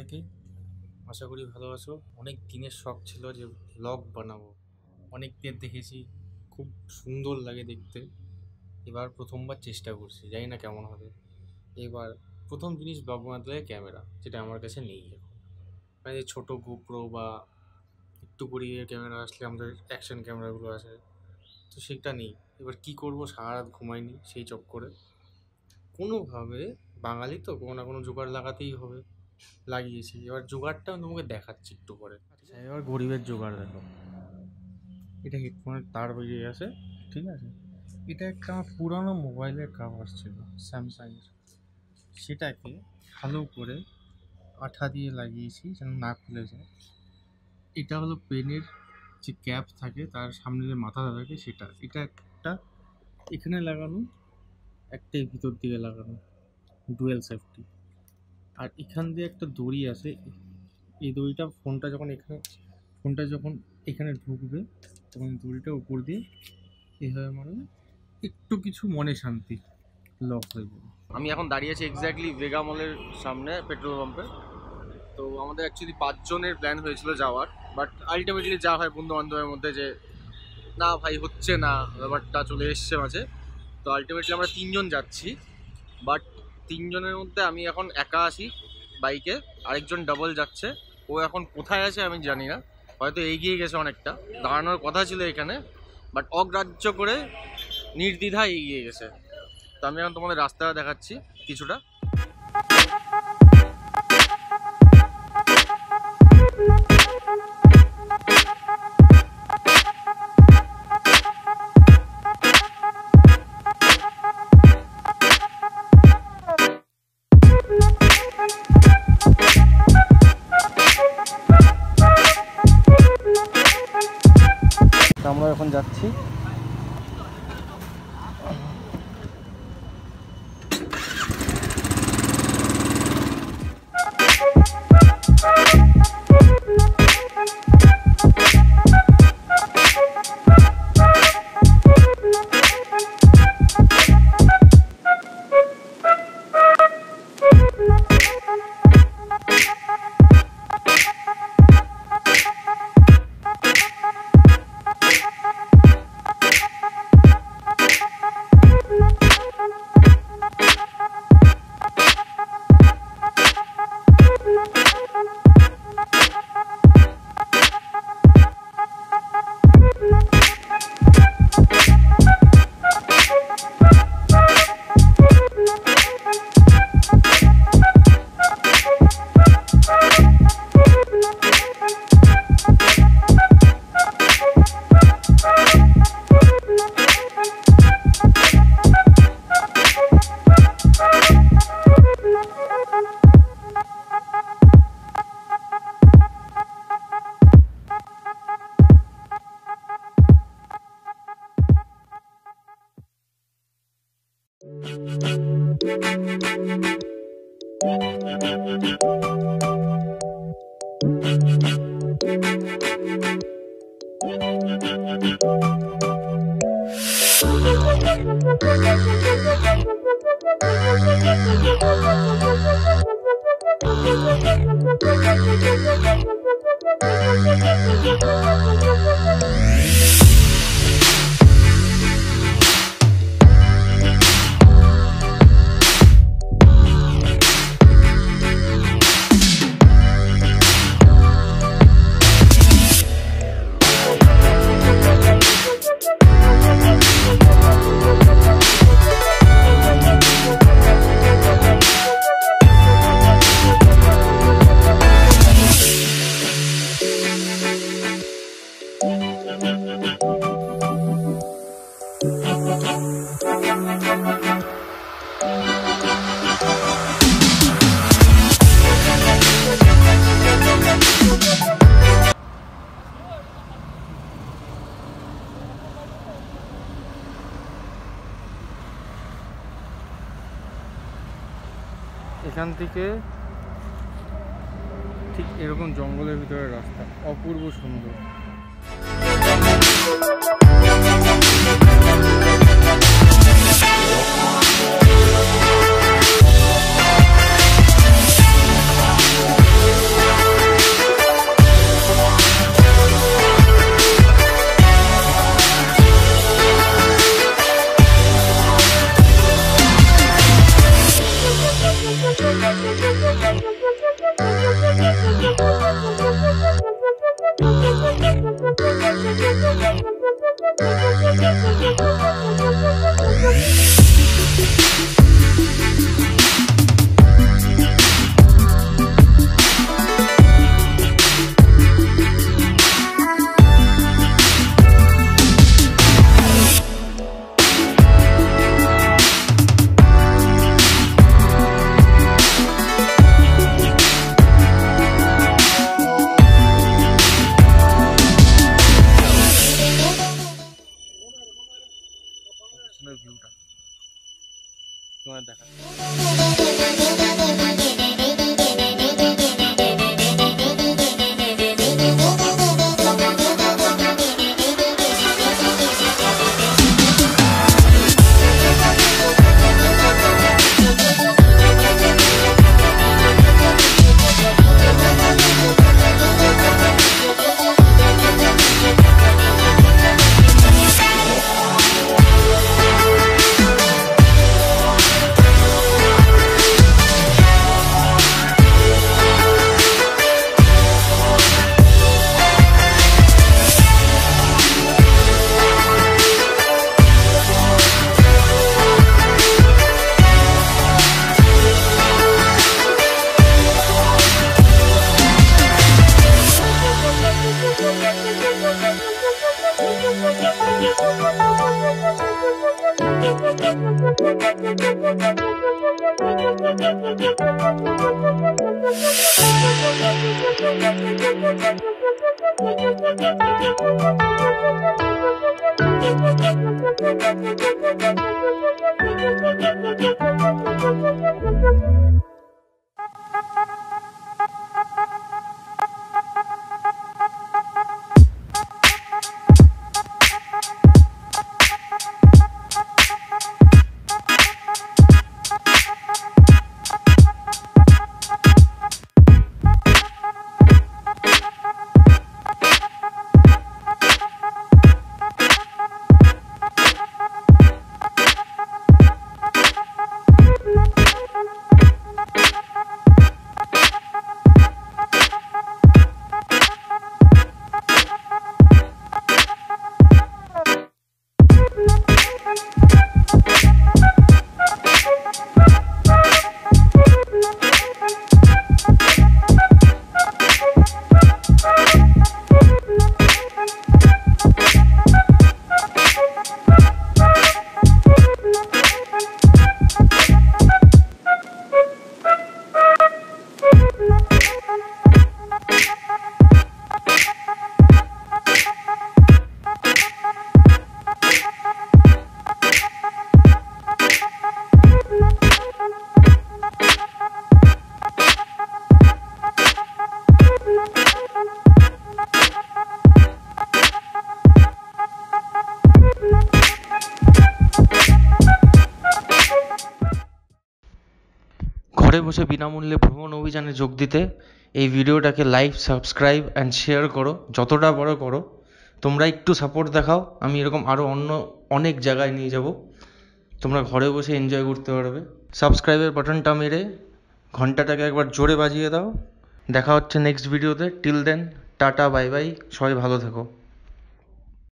সবাইকে। আশা করি ভালো আছো। অনেক দিনের শখ ছিল যে ব্লগ বানাবো, অনেকদের দেখেছি, খুব সুন্দর লাগে দেখতে। এবার প্রথমবার চেষ্টা করছি, জানি না কেমন হবে। এবার প্রথম জিনিস ব্লগ বানাতে লাগে ক্যামেরা, যেটা আমার কাছে নেই এখন। মানে যে ছোটো গোপ্রো বা একটু করিয়ে ক্যামেরা আসলে আমাদের অ্যাকশন ক্যামেরাগুলো আসে, তো সেটা নেই। এবার কি করব, সারা রাত ঘুমাইনি সেই চক্করে। কোনোভাবে বাঙালি তো কোনো না কোনো জোগাড় লাগাতেই হবে, লাগিয়েছি। এবার জোগাড়টা তোমাকে দেখাচ্ছি একটু পরে। আচ্ছা, এবার গরিবের জোগাড় দেখো। এটা হেডফোনের তার বেরিয়ে গেছে, ঠিক আছে। এটা একটা আমার পুরানো মোবাইলের কাভার ছিল স্যামসাংয়ের, সেটাকে ভালো করে আঠা দিয়ে লাগিয়েছি যেন না খুলে যায়। এটা হলো পেনের যে ক্যাপ থাকে, তার সামনে যে মাথাটা থাকে সেটা। এটা একটা এখানে লাগানো, একটা এই ভিতর দিকে লাগানো, ডুয়েল সেফটি। আর এখান দিয়ে একটা দড়ি আছে, এই দড়িটা ফোনটা যখন এখানে ঢুকবে তখন দড়িটা উপর দিয়ে এভাবে মারবে, একটু কিছু মনে শান্তি, লক হয়ে যাবে। আমি এখন দাঁড়িয়ে আছি এক্স্যাক্টলি ভেগা মলের সামনে পেট্রোল পাম্পে। তো আমাদের অ্যাকচুয়ালি 5 জনের প্ল্যান হয়েছিল যাওয়ার, বাট আলটিমেটলি যা হয় বন্ধু বান্ধবের মধ্যে যে না ভাই হচ্ছে না, ব্যাপারটা চলে এসছে মাঝে। তো আলটিমেটলি আমরা 3 জন যাচ্ছি, বাট 3 জনের মধ্যে আমি এখন একা আছি বাইকে, আরেকজন ডাবল যাচ্ছে। ও এখন কোথায় আছে আমি জানি না, হয়তো এগিয়ে গেছে অনেকটা, দাঁড়ানোর কথা ছিল এখানে, বাট অগ্রাহ্য করে নির্দ্বিধায় এগিয়ে গেছে। তো আমি এখন তোমাদের রাস্তাটা দেখাচ্ছি কিছুটা। আমরা এখন যাচ্ছি। এখান থেকে ঠিক এরকম জঙ্গলের ভিতরে রাস্তা, অপূর্ব সুন্দর। ভিউটা তোমার দেখা ঘরে বসে বিনামূল্যে ভ্রমণ অভিযানে যোগ দিতে এই ভিডিওটাকে লাইক, সাবস্ক্রাইব অ্যান্ড শেয়ার করো, যতটা বড় করো। তোমরা একটু সাপোর্ট দেখাও, আমি এরকম আরও অন্য অনেক জায়গায় নিয়ে যাব, তোমরা ঘরে বসে এনজয় করতে পারবে। সাবস্ক্রাইবের বাটনটা মেরে ঘন্টাটাকে একবার জোরে বাজিয়ে দাও। দেখা হচ্ছে নেক্সট ভিডিওতে। Till then, tata, bye bye, সবাই ভালো থেকো।